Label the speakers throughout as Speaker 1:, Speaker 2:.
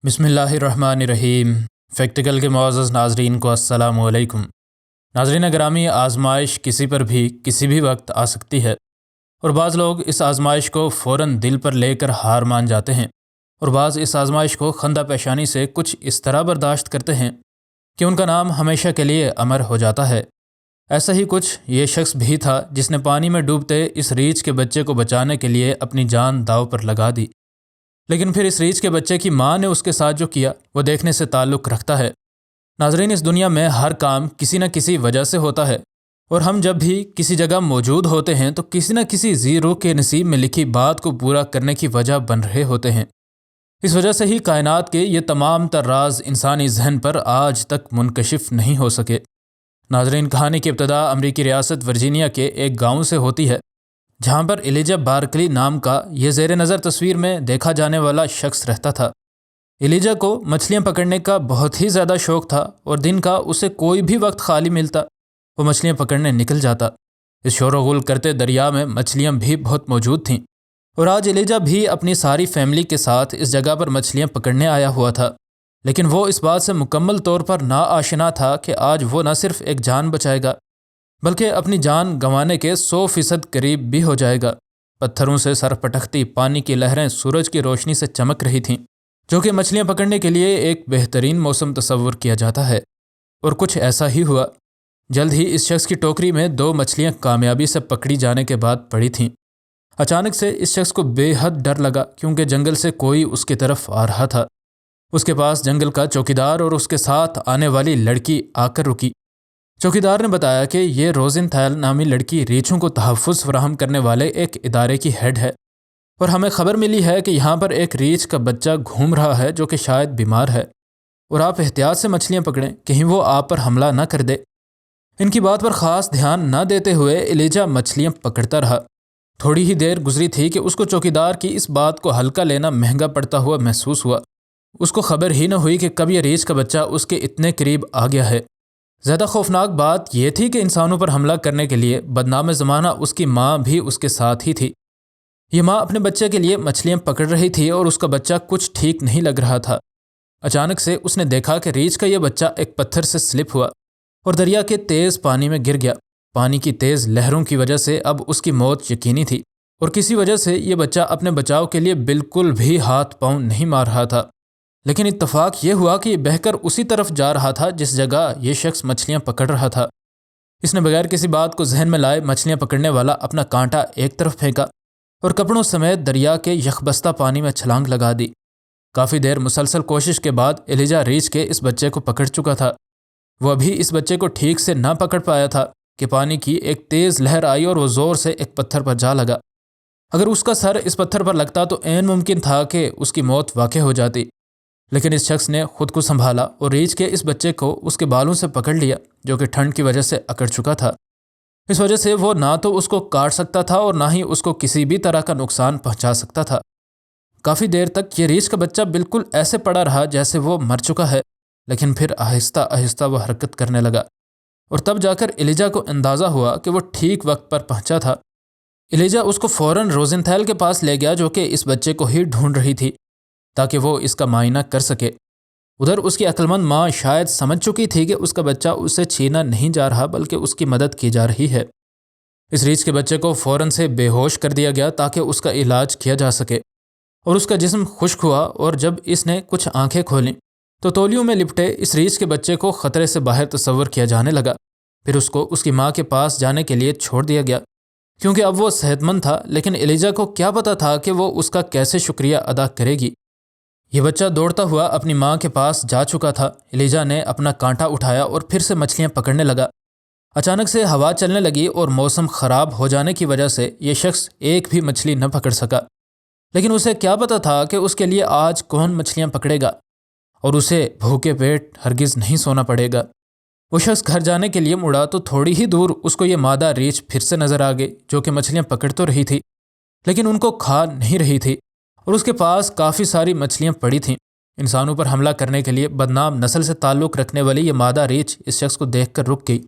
Speaker 1: بسم اللہ الرحمن الرحیم۔ فیکٹیکل کے معزز ناظرین کو السلام علیکم۔ ناظرین گرامی، آزمائش کسی پر بھی کسی بھی وقت آ سکتی ہے، اور بعض لوگ اس آزمائش کو فوراً دل پر لے کر ہار مان جاتے ہیں، اور بعض اس آزمائش کو خندہ پیشانی سے کچھ اس طرح برداشت کرتے ہیں کہ ان کا نام ہمیشہ کے لیے امر ہو جاتا ہے۔ ایسا ہی کچھ یہ شخص بھی تھا جس نے پانی میں ڈوبتے اس ریچھ کے بچے کو بچانے کے لیے اپنی جان داؤ پر لگا دی، لیکن پھر اس ریچھ کے بچے کی ماں نے اس کے ساتھ جو کیا وہ دیکھنے سے تعلق رکھتا ہے۔ ناظرین، اس دنیا میں ہر کام کسی نہ کسی وجہ سے ہوتا ہے، اور ہم جب بھی کسی جگہ موجود ہوتے ہیں تو کسی نہ کسی زیرو کے نصیب میں لکھی بات کو پورا کرنے کی وجہ بن رہے ہوتے ہیں۔ اس وجہ سے ہی کائنات کے یہ تمام تر راز انسانی ذہن پر آج تک منکشف نہیں ہو سکے۔ ناظرین، کہانی کی ابتدا امریکی ریاست ورجینیا کے ایک گاؤں سے ہوتی ہے، جہاں پر ایلیجا بارکلی نام کا یہ زیر نظر تصویر میں دیکھا جانے والا شخص رہتا تھا۔ ایلیجا کو مچھلیاں پکڑنے کا بہت ہی زیادہ شوق تھا، اور دن کا اسے کوئی بھی وقت خالی ملتا وہ مچھلیاں پکڑنے نکل جاتا۔ اس شور و غل کرتے دریا میں مچھلیاں بھی بہت موجود تھیں، اور آج ایلیجا بھی اپنی ساری فیملی کے ساتھ اس جگہ پر مچھلیاں پکڑنے آیا ہوا تھا، لیکن وہ اس بات سے مکمل طور پر ناآشنا تھا کہ آج وہ نہ صرف ایک جان بچائے گا بلکہ اپنی جان گنوانے کے 100% قریب بھی ہو جائے گا۔ پتھروں سے سر پٹکتی پانی کی لہریں سورج کی روشنی سے چمک رہی تھیں، جو کہ مچھلیاں پکڑنے کے لیے ایک بہترین موسم تصور کیا جاتا ہے، اور کچھ ایسا ہی ہوا۔ جلد ہی اس شخص کی ٹوکری میں 2 مچھلیاں کامیابی سے پکڑی جانے کے بعد پڑی تھیں۔ اچانک سے اس شخص کو بے حد ڈر لگا، کیونکہ جنگل سے کوئی اس کی طرف آ رہا تھا۔ اس کے پاس جنگل کا چوکیدار اور اس کے ساتھ آنے والی لڑکی آ کر رکی۔ چوکیدار نے بتایا کہ یہ روزن تھیل نامی لڑکی ریچھوں کو تحفظ فراہم کرنے والے ایک ادارے کی ہیڈ ہے، اور ہمیں خبر ملی ہے کہ یہاں پر ایک ریچھ کا بچہ گھوم رہا ہے جو کہ شاید بیمار ہے، اور آپ احتیاط سے مچھلیاں پکڑیں، کہیں وہ آپ پر حملہ نہ کر دے۔ ان کی بات پر خاص دھیان نہ دیتے ہوئے ایلیجا مچھلیاں پکڑتا رہا۔ تھوڑی ہی دیر گزری تھی کہ اس کو چوکیدار کی اس بات کو ہلکا لینا مہنگا پڑتا ہوا محسوس ہوا۔ اس کو خبر ہی نہ ہوئی کہ کب یہ ریچھ کا بچہ اس کے اتنے قریب آ گیا ہے۔ زیادہ خوفناک بات یہ تھی کہ انسانوں پر حملہ کرنے کے لیے بدنام زمانہ اس کی ماں بھی اس کے ساتھ ہی تھی۔ یہ ماں اپنے بچے کے لیے مچھلیاں پکڑ رہی تھی، اور اس کا بچہ کچھ ٹھیک نہیں لگ رہا تھا۔ اچانک سے اس نے دیکھا کہ ریچھ کا یہ بچہ ایک پتھر سے سلپ ہوا اور دریا کے تیز پانی میں گر گیا۔ پانی کی تیز لہروں کی وجہ سے اب اس کی موت یقینی تھی، اور کسی وجہ سے یہ بچہ اپنے بچاؤ کے لیے بالکل بھی ہاتھ پاؤں نہیں مار رہا تھا۔ لیکن اتفاق یہ ہوا کہ یہ بہہ کر اسی طرف جا رہا تھا جس جگہ یہ شخص مچھلیاں پکڑ رہا تھا۔ اس نے بغیر کسی بات کو ذہن میں لائے مچھلیاں پکڑنے والا اپنا کانٹا ایک طرف پھینکا اور کپڑوں سمیت دریا کے یخبستہ پانی میں چھلانگ لگا دی۔ کافی دیر مسلسل کوشش کے بعد ایلیجا ریچھ کے اس بچے کو پکڑ چکا تھا۔ وہ ابھی اس بچے کو ٹھیک سے نہ پکڑ پایا تھا کہ پانی کی ایک تیز لہر آئی اور وہ زور سے ایک پتھر پر جا لگا۔ اگر اس کا سر اس پتھر پر لگتا تو عین ممکن تھا کہ اس کی موت واقع ہو جاتی، لیکن اس شخص نے خود کو سنبھالا اور ریچھ کے اس بچے کو اس کے بالوں سے پکڑ لیا، جو کہ ٹھنڈ کی وجہ سے اکڑ چکا تھا۔ اس وجہ سے وہ نہ تو اس کو کاٹ سکتا تھا اور نہ ہی اس کو کسی بھی طرح کا نقصان پہنچا سکتا تھا۔ کافی دیر تک یہ ریچھ کا بچہ بالکل ایسے پڑا رہا جیسے وہ مر چکا ہے، لیکن پھر آہستہ آہستہ وہ حرکت کرنے لگا، اور تب جا کر ایلیجا کو اندازہ ہوا کہ وہ ٹھیک وقت پر پہنچا تھا۔ ایلیجا اس کو فوراً روزنتھیل کے پاس لے گیا، جو کہ اس بچے کو ہی ڈھونڈ رہی تھی تاکہ وہ اس کا معائنہ کر سکے۔ ادھر اس کی عقلمند ماں شاید سمجھ چکی تھی کہ اس کا بچہ اسے چھینا نہیں جا رہا بلکہ اس کی مدد کی جا رہی ہے۔ اس ریچھ کے بچے کو فوراً سے بے ہوش کر دیا گیا تاکہ اس کا علاج کیا جا سکے، اور اس کا جسم خشک ہوا، اور جب اس نے کچھ آنکھیں کھولیں تو تولیوں میں لپٹے اس ریچھ کے بچے کو خطرے سے باہر تصور کیا جانے لگا۔ پھر اس کو اس کی ماں کے پاس جانے کے لیے چھوڑ دیا گیا، کیونکہ اب وہ صحت مند تھا، لیکن ایلیجا کو کیا پتا تھا کہ وہ اس کا کیسے شکریہ ادا کرے گی۔ یہ بچہ دوڑتا ہوا اپنی ماں کے پاس جا چکا تھا۔ ایلیجا نے اپنا کانٹا اٹھایا اور پھر سے مچھلیاں پکڑنے لگا۔ اچانک سے ہوا چلنے لگی اور موسم خراب ہو جانے کی وجہ سے یہ شخص ایک بھی مچھلی نہ پکڑ سکا، لیکن اسے کیا پتا تھا کہ اس کے لیے آج کون مچھلیاں پکڑے گا، اور اسے بھوکے پیٹ ہرگز نہیں سونا پڑے گا۔ وہ شخص گھر جانے کے لیے مڑا تو تھوڑی ہی دور اس کو یہ مادہ ریچھ پھر سے نظر آ گئی، جو کہ مچھلیاں پکڑ تو رہی تھی لیکن ان کو کھا نہیں رہی تھی، اور اس کے پاس کافی ساری مچھلیاں پڑی تھیں۔ انسانوں پر حملہ کرنے کے لیے بدنام نسل سے تعلق رکھنے والی یہ مادہ ریچھ اس شخص کو دیکھ کر رک گئی،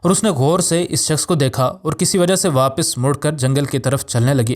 Speaker 1: اور اس نے غور سے اس شخص کو دیکھا اور کسی وجہ سے واپس مڑ کر جنگل کی طرف چلنے لگی۔